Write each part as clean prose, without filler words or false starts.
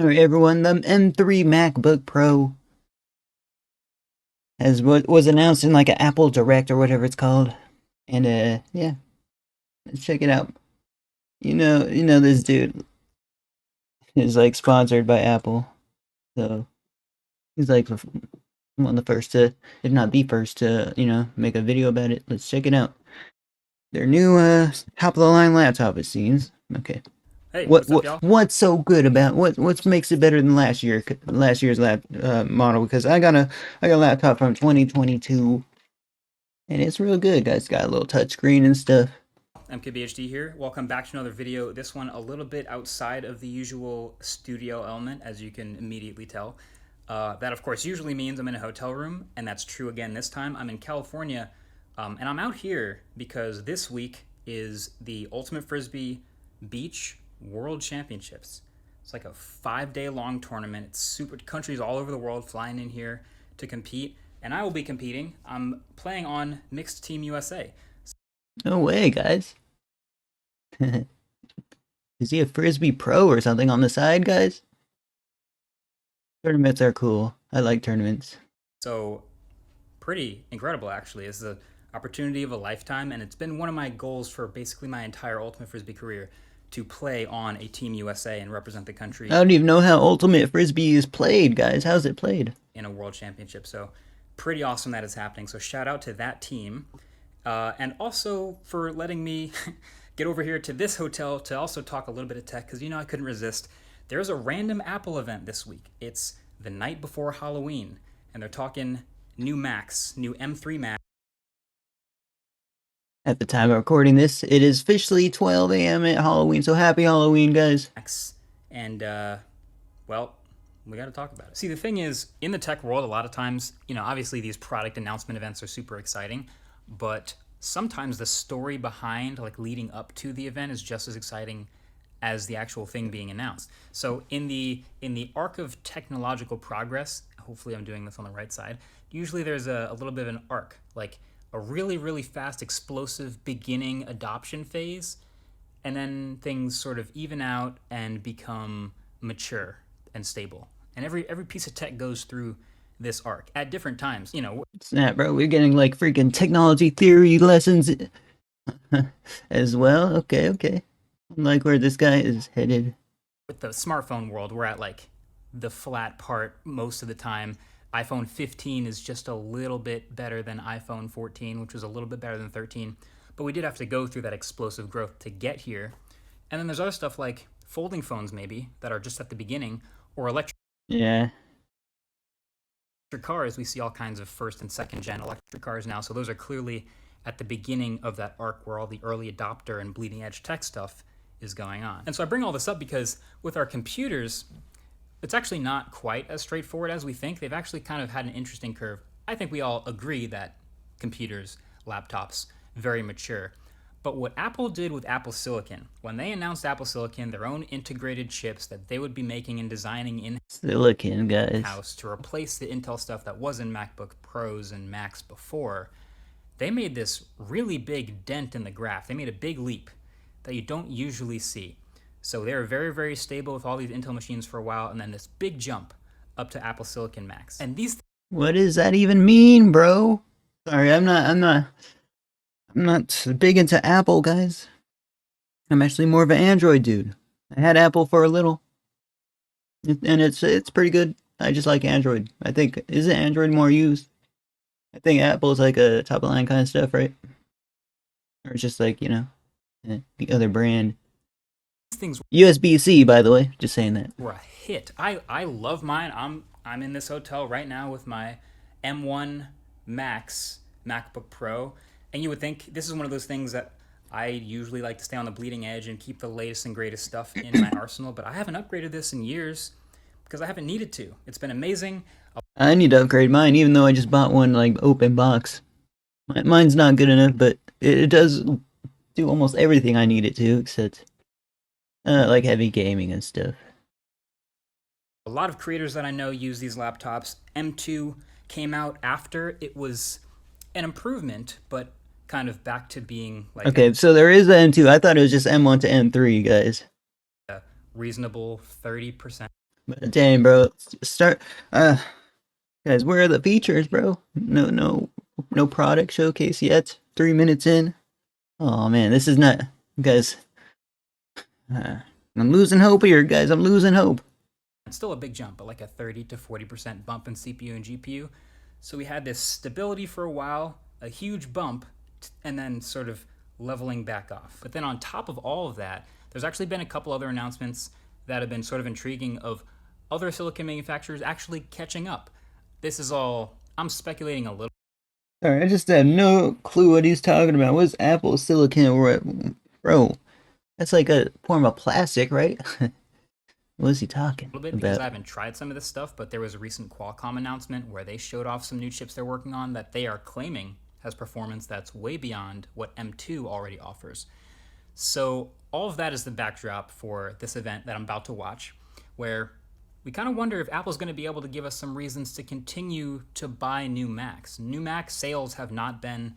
Alright everyone, the M3 MacBook Pro as what was announced in like an Apple Direct or whatever it's called. And yeah, let's check it out. You know this dude is like sponsored by Apple. So he's like one of the first to, if not the first to, make a video about it. Let's check it out. Their new top of the line laptop, it seems. Okay. Hey, What what's up, what y'all? what's so good about what makes it better than last year's model? Because I got a laptop from 2022 and it's real good, guys. It's got a little touch screen and stuff. MKBHD here. Welcome back to another video. This one a little bit outside of the usual studio element, as you can immediately tell. That, of course, usually means I'm in a hotel room, and that's true again this time. I'm in California, and I'm out here because this week is the Ultimate Frisbee Beach World Championships. It's like a 5-day long tournament. It's super countries all over the world flying in here to compete, and I will be competing. I'm playing on Mixed Team USA. No way, guys. Is he a Frisbee pro or something on the side, guys? Tournaments are cool. I like tournaments. So pretty incredible, actually. It's the opportunity of a lifetime, and it's been one of my goals for basically my entire Ultimate Frisbee career to play on a Team USA and represent the country I don't even know how Ultimate Frisbee is played, guys. How's it played? in a world championship. So pretty awesome that is happening. So shout out to that team. And also for letting me get over here to this hotel to also talk a little bit of tech, because I couldn't resist. There's a random Apple event this week. It's the night before Halloween, and they're talking new Macs, new M3 Macs. At the time of recording this, it is officially 12 a.m. at Halloween, so happy Halloween, guys. And, well, we got to talk about it. See, the thing is, in the tech world, a lot of times, obviously these product announcement events are super exciting, but sometimes the story behind, like leading up to the event, is just as exciting as the actual thing being announced. So in the arc of technological progress, hopefully I'm doing this on the right side, usually there's a little bit of an arc, like a really, really fast, explosive beginning adoption phase, and then things sort of even out and become mature and stable. And every piece of tech goes through this arc at different times. Snap, bro. We're getting like freaking technology theory lessons as well. Okay. Like where this guy is headed. With the smartphone world, we're at like the flat part most of the time. iPhone 15 is just a little bit better than iPhone 14, which was a little bit better than 13. But we did have to go through that explosive growth to get here. And then there's other stuff like folding phones, maybe, that are just at the beginning, or electric Yeah. cars. We see all kinds of first and second gen electric cars now. So those are clearly at the beginning of that arc where all the early adopter and bleeding edge tech stuff is going on. And so I bring all this up because with our computers, it's actually not quite as straightforward as we think. They've actually kind of had an interesting curve. I think we all agree that computers, laptops, very mature. But what Apple did with Apple Silicon, when they announced Apple Silicon, their own integrated chips that they would be making and designing in Silicon, guys. house to replace the Intel stuff that was in MacBook Pros and Macs before, they made this really big dent in the graph. They made a big leap that you don't usually see. So they were very, very stable with all these Intel machines for a while, and then this big jump up to Apple Silicon Macs. And these What does that even mean, bro? Sorry, I'm not big into Apple, guys. I'm actually more of an Android dude. I had Apple for a little, and it's pretty good. I just like Android. I think isn't Android more used? I think Apple's like a top of the line kind of stuff, right? Or just like the other brand. things USB-C, by the way. Just saying that. were a hit. I love mine. I'm in this hotel right now with my M1 Max MacBook Pro, and you would think this is one of those things that I usually like to stay on the bleeding edge and keep the latest and greatest stuff in my arsenal, but I haven't upgraded this in years because I haven't needed to. It's been amazing. I need to upgrade mine, even though I just bought one like open box. Mine's not good enough, but it does do almost everything I need it to, except like heavy gaming and stuff. A lot of creators that I know use these laptops. M2 came out after. It was an improvement, but kind of back to being like Okay, so there is M2. I thought it was just M1 to M3, guys. a reasonable 30%. Damn, bro. Start. Guys, where are the features, bro? No product showcase yet. 3 minutes in. Oh man, this is not, guys. I'm losing hope here, guys. I'm losing hope. It's still a big jump, but like a 30 to 40% bump in CPU and GPU. So we had this stability for a while, a huge bump, and then sort of leveling back off. But then on top of all of that, there's actually been a couple other announcements that have been sort of intriguing of other silicon manufacturers actually catching up. This is all, I'm speculating a little. Sorry, I just have no clue what he's talking about. What's Apple Silicon? Bro, that's like a form of plastic, right? What is he talking Little bit because about? I haven't tried some of this stuff, but there was a recent Qualcomm announcement where they showed off some new chips they're working on that they are claiming has performance that's way beyond what M2 already offers. So all of that is the backdrop for this event that I'm about to watch, where we kind of wonder if Apple's going to be able to give us some reasons to continue to buy new Macs. New Mac sales have not been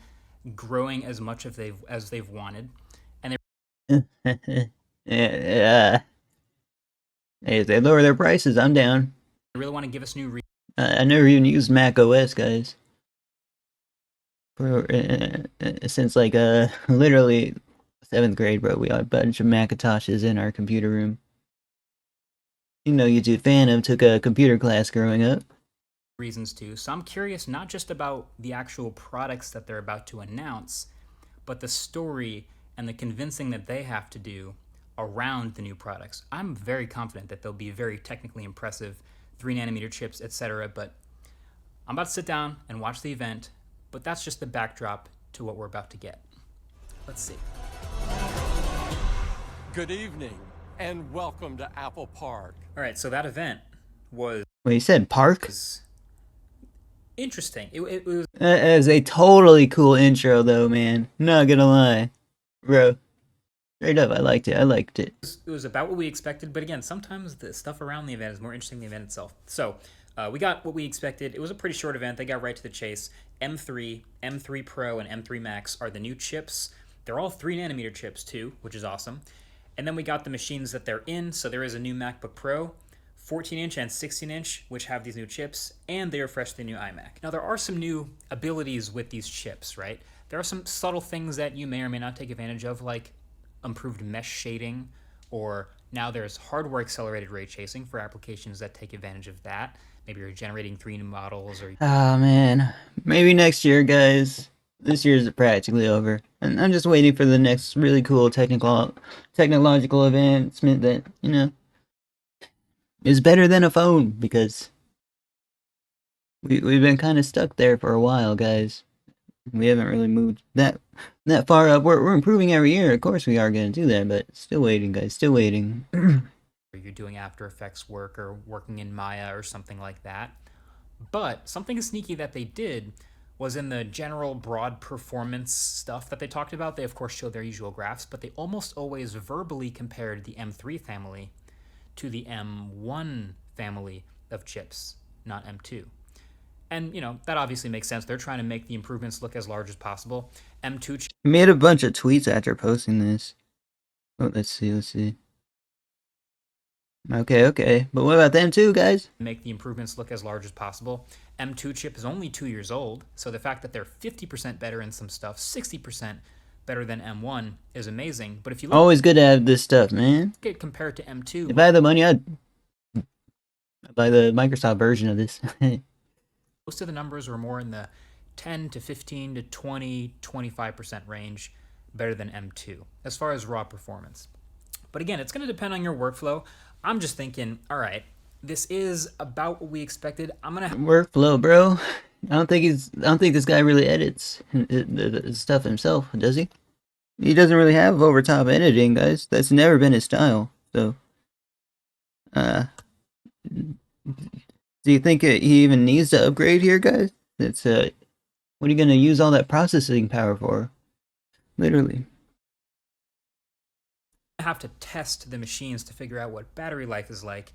growing as much as they've wanted, and Yeah, hey, if they lower their prices, I'm down. they really want to give us new reasons. I never even used Mac OS, guys. Since like literally 7th grade, bro. We had a bunch of Macintoshes in our computer room. You know, you dude Fanof took a computer class growing up. Reasons to. So I'm curious not just about the actual products that they're about to announce, but the story and the convincing that they have to do around the new products. I'm very confident that they'll be very technically impressive, 3 nanometer chips, etc. But I'm about to sit down and watch the event, but that's just the backdrop to what we're about to get. Let's see. Good evening and welcome to Apple Park. All right, so that event was Well, you said park? interesting. It was That is a totally cool intro, though, man. Not gonna lie, bro. Straight up, I liked it. I liked it. it was about what we expected, but again, sometimes the stuff around the event is more interesting than the event itself. So we got what we expected. It was a pretty short event. They got right to the chase. M3, M3 Pro, and M3 Max are the new chips. They're all 3 nanometer chips too, which is awesome. And then we got the machines that they're in. So there is a new MacBook Pro, 14-inch and 16-inch, which have these new chips, and they refresh the new iMac. Now, there are some new abilities with these chips, right? There are some subtle things that you may or may not take advantage of, like improved mesh shading, or now there's hardware accelerated ray tracing for applications that take advantage of that. Maybe you're generating 3 new models, or Oh man, maybe next year, guys. This year's practically over, and I'm just waiting for the next really cool technological advancement that is better than a phone, because we've been kind of stuck there for a while, guys. We haven't really moved that far up. We're improving every year. Of course, we are going to do that, but still waiting, guys. Still waiting. you're doing After Effects work or working in Maya or something like that. But something sneaky that they did was in the general broad performance stuff that they talked about. They, of course, showed their usual graphs, but they almost always verbally compared the M3 family to the M1 family of chips, not M2. And, that obviously makes sense. They're trying to make the improvements look as large as possible. M2 chips I made a bunch of tweets after posting this. Oh, let's see. Okay. But what about them too, guys? make the improvements look as large as possible. M2 chip is only 2 years old, so the fact that they're 50% better in some stuff, 60% better than M1 is amazing. But if you look Always good to have this stuff, man. at it compared to M2, If I had the money, I'd buy the Microsoft version of this. most of the numbers were more in the 10 to 15 to 20, 25% range better than M2 as far as raw performance. But again, it's going to depend on your workflow. I'm just thinking, all right, this is about what we expected. I'm going to Workflow, bro. I don't think this guy really edits the stuff himself, does he? He doesn't really have overtop editing, guys. That's never been his style. So, do you think he even needs to upgrade here, guys? It's what are you gonna use all that processing power for? Literally. have to test the machines to figure out what battery life is like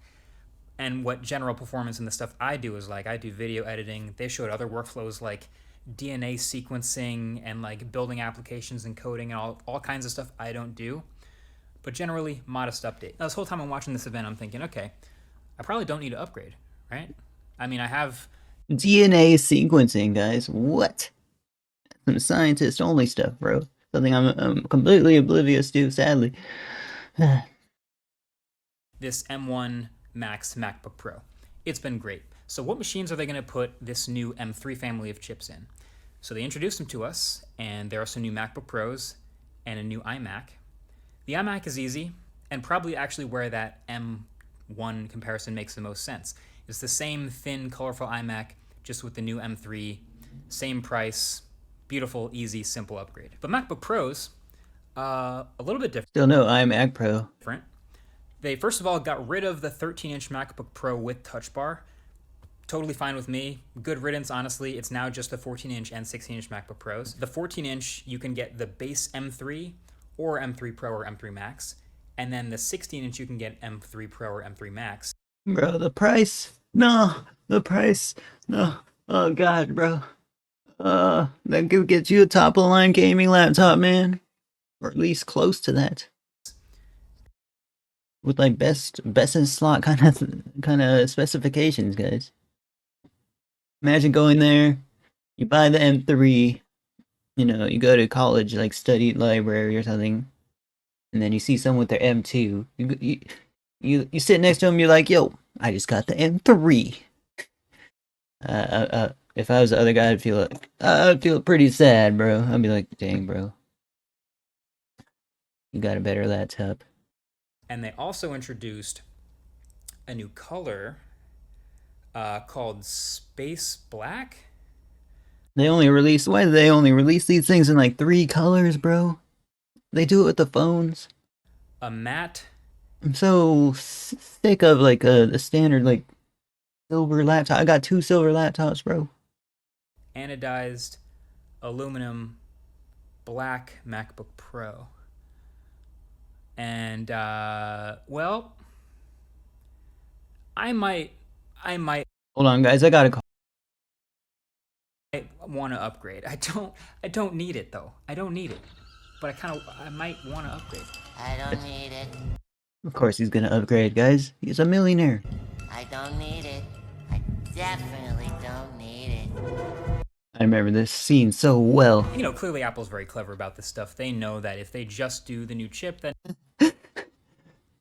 and what general performance in the stuff I do is like. I do video editing. They showed other workflows like DNA sequencing and like building applications and coding and all kinds of stuff I don't do. But generally, modest update. Now, this whole time I'm watching this event, I'm thinking, okay, I probably don't need to upgrade, right? I mean, I have DNA sequencing, guys. What? Some scientist only stuff, bro. Something I'm completely oblivious to, sadly. this M1 Max MacBook Pro. It's been great. So what machines are they going to put this new M3 family of chips in? So they introduced them to us, and there are some new MacBook Pros and a new iMac. The iMac is easy, and probably actually where that M1 comparison makes the most sense. It's the same thin, colorful iMac, just with the new M3, same price, beautiful, easy, simple upgrade. But MacBook Pros, a little bit Still no iMac Pro. different. They first of all got rid of the 13-inch MacBook Pro with Touch Bar. Totally fine with me. Good riddance, honestly. It's now just the 14-inch and 16-inch MacBook Pros. The 14-inch, you can get the base M3 or M3 Pro or M3 Max. And then the 16-inch, you can get M3 Pro or M3 Max. Bro, the price. No, the price. No. Oh, God, bro. That could get you a top-of-the-line gaming laptop, man. Or at least close to that. With like best in slot kind of specifications, guys. Imagine going there, you buy the M3, you know, you go to college, like study library or something, and then you see someone with their M2. You sit next to them, you're like, yo, I just got the M3. If I was the other guy, I'd feel pretty sad, bro. I'd be like, dang, bro, you got a better laptop. And they also introduced a new color called Space Black. Why do they only release these things in like 3 colors, bro? They do it with the phones. A matte. I'm so sick of like a standard like silver laptop. I got 2 silver laptops, bro. Anodized aluminum black MacBook Pro. And well, I might Hold on, guys. I gotta call. want to upgrade. I don't need it though. I don't need it, but I might want to upgrade. I don't need it. Of course, he's gonna upgrade, guys. He's a millionaire. I don't need it. I definitely don't need it. I remember this scene so well. You know, clearly Apple's very clever about this stuff. They know that if they just do the new chip, then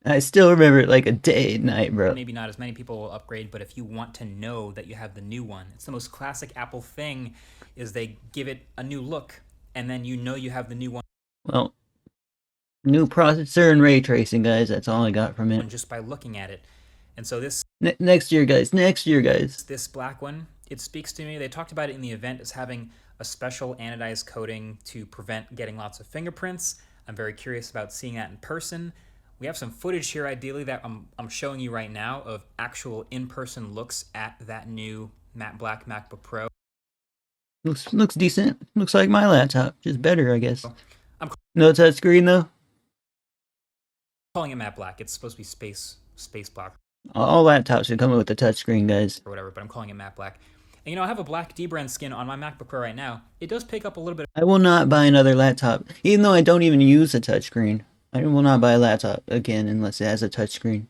I still remember it like a day and night, bro. maybe not as many people will upgrade, but if you want to know that you have the new one, it's the most classic Apple thing, is they give it a new look, and then you know you have the new one. Well, new processor and ray tracing, guys. That's all I got from it. Just by looking at it. And so this Next year, guys. Next year, guys. this black one, it speaks to me. They talked about it in the event as having a special anodized coating to prevent getting lots of fingerprints. I'm very curious about seeing that in person. We have some footage here, ideally, that I'm showing you right now of actual in-person looks at that new matte black MacBook Pro. Looks decent. Looks like my laptop, just better, I guess. I'm No touchscreen though. calling it matte black. It's supposed to be space black All laptops should come with a touchscreen, guys. or whatever, but I'm calling it matte black. And you know, I have a black dbrand skin on my MacBook Pro right now. It does pick up a little bit. I will not buy another laptop, even though I don't even use a touchscreen. I will not buy a laptop again unless it has a touchscreen.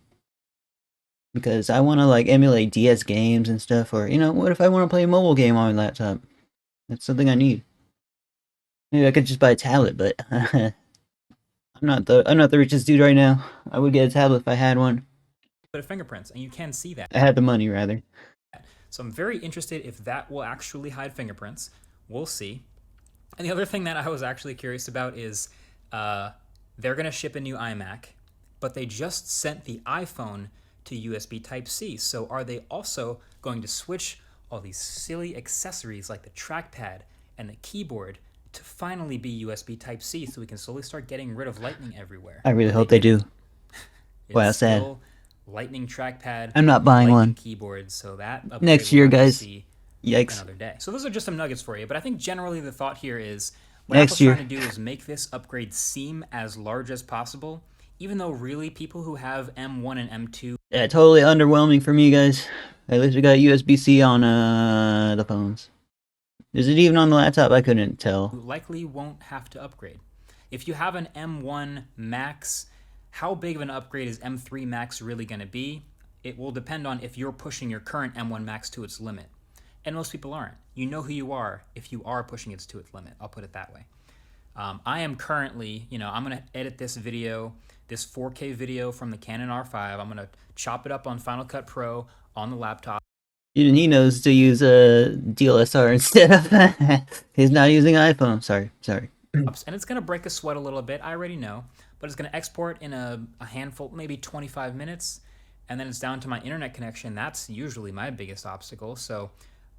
Because I want to like emulate DS games and stuff, or you know, what if I want to play a mobile game on my laptop? That's something I need. Maybe I could just buy a tablet, but I'm not the richest dude right now. I would get a tablet if I had one. Of fingerprints, and you can see that. I had the money, rather. So I'm very interested if that will actually hide fingerprints. We'll see. And the other thing that I was actually curious about is they're going to ship a new iMac, but they just sent the iPhone to USB Type-C. So are they also going to switch all these silly accessories like the trackpad and the keyboard to finally be USB Type-C so we can slowly start getting rid of Lightning everywhere? I really hope they do. Wow, sad. Lightning trackpad. I'm not buying Lightning one. Keyboard, so that upgrade Next we'll year, have to guys. see Yikes. another day. So those are just some nuggets for you, but I think generally the thought here is what Next Apple's year. trying to do is make this upgrade seem as large as possible, even though really people who have M1 and M2 Yeah, totally underwhelming for me, guys. At least we got USB-C on the phones. Is it even on the laptop? I couldn't tell. likely won't have to upgrade. If you have an M1 Max, how big of an upgrade is M3 Max really going to be? it will depend on if you're pushing your current M1 Max to its limit. And most people aren't. You know who you are if you are pushing it to its limit. I'll put it that way. I am currently, I'm going to edit this video, this 4K video from the Canon R5. I'm going to chop it up on Final Cut Pro on the laptop. Even he knows to use a DLSR instead of. He's not using iPhone. Sorry. And it's going to break a sweat a little bit. I already know. But it's going to export in a handful, maybe 25 minutes. And then it's down to my internet connection. That's usually my biggest obstacle. So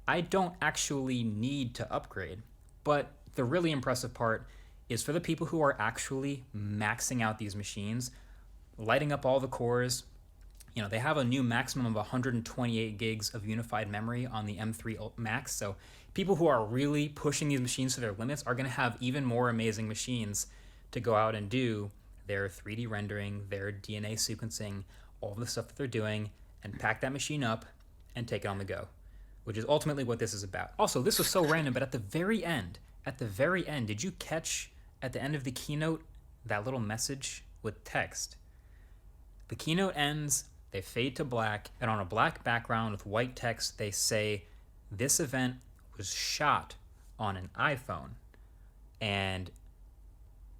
I don't actually need to upgrade. But the really impressive part is for the people who are actually maxing out these machines, lighting up all the cores. They have a new maximum of 128 gigs of unified memory on the M3 Max. So people who are really pushing these machines to their limits are going to have even more amazing machines to go out and do their 3D rendering, their DNA sequencing, all the stuff that they're doing, and pack that machine up and take it on the go, which is ultimately what this is about. Also, this was so random, but at the very end, did you catch at the end of the keynote that little message with text? The keynote ends, they fade to black, and on a black background with white text, they say, this event was shot on an iPhone. And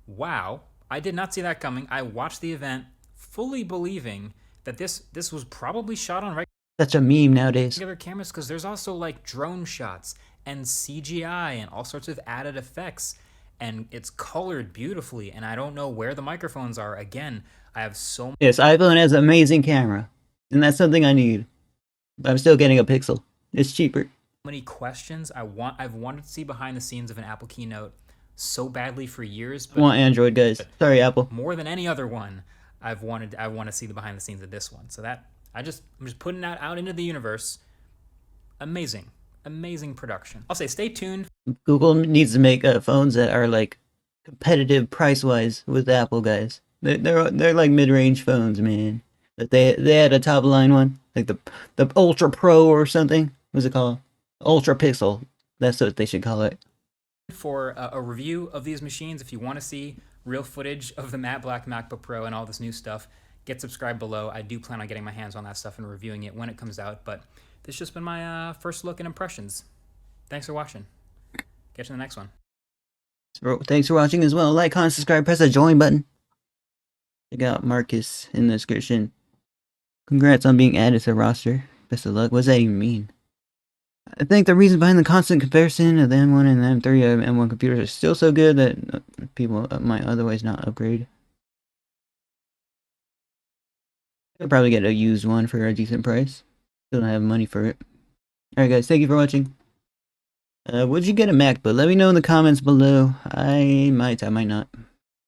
wow, I did not see that coming. I watched the event fully believing that this was probably shot on Such a meme nowadays. regular cameras, because there's also like drone shots and CGI and all sorts of added effects, and it's colored beautifully, and I don't know where the microphones are. Again, I have so Yes, iPhone has an amazing camera, and that's something I need. But I'm still getting a Pixel. It's cheaper. many questions. I've wanted to see behind the scenes of an Apple keynote so badly for years, I but want Android, guys. Sorry, Apple. more than any other one, I want to see the behind the scenes of this one. So that I'm just putting that out into the universe. Amazing production. I'll say stay tuned. Google needs to make phones that are like competitive price-wise with Apple, guys. They're like mid-range phones, man. But they had a top-line one, like the Ultra Pro or something. What's it called? Ultra Pixel. That's what they should call it. For a review of these machines. If you want to see real footage of the matte black MacBook Pro and all this new stuff, get subscribed below. I do plan on getting my hands on that stuff and reviewing it when it comes out, but this has just been my first look and impressions. Thanks for watching. Catch you in the next one. Thanks for watching as well. Like, comment, subscribe, press the join button. Check out Marcus in the description. Congrats on being added to the roster. Best of luck. What does that even mean? I think the reason behind the constant comparison of the M1 and the M3 of M1 computers is still so good that people might otherwise not upgrade. I'll probably get a used one for a decent price. Still don't have money for it. Alright guys, thank you for watching. Would you get a MacBook? Let me know in the comments below. I might not.